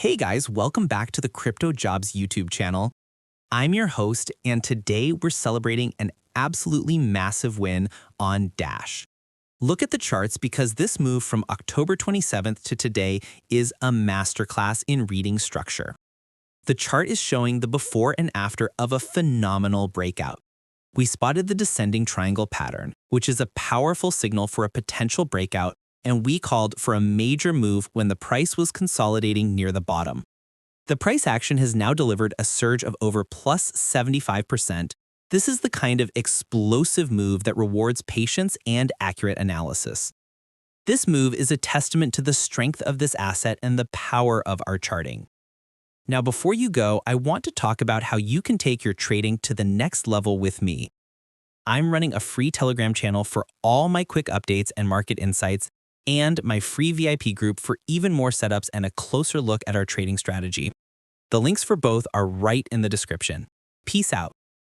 Hey guys, welcome back to the CryptoJobs YouTube channel. I'm your host, and today we're celebrating an absolutely massive win on Dash. Look at the charts because this move from October 27th to today is a masterclass in reading structure. The chart is showing the before and after of a phenomenal breakout. We spotted the descending triangle pattern, which is a powerful signal for a potential breakout, and we called for a major move when the price was consolidating near the bottom. The price action has now delivered a surge of over plus 75%. This is the kind of explosive move that rewards patience and accurate analysis. This move is a testament to the strength of this asset and the power of our charting. Now, before you go, I want to talk about how you can take your trading to the next level with me. I'm running a free Telegram channel for all my quick updates and market insights, and my free VIP group for even more setups and a closer look at our trading strategy. The links for both are right in the description. Peace out.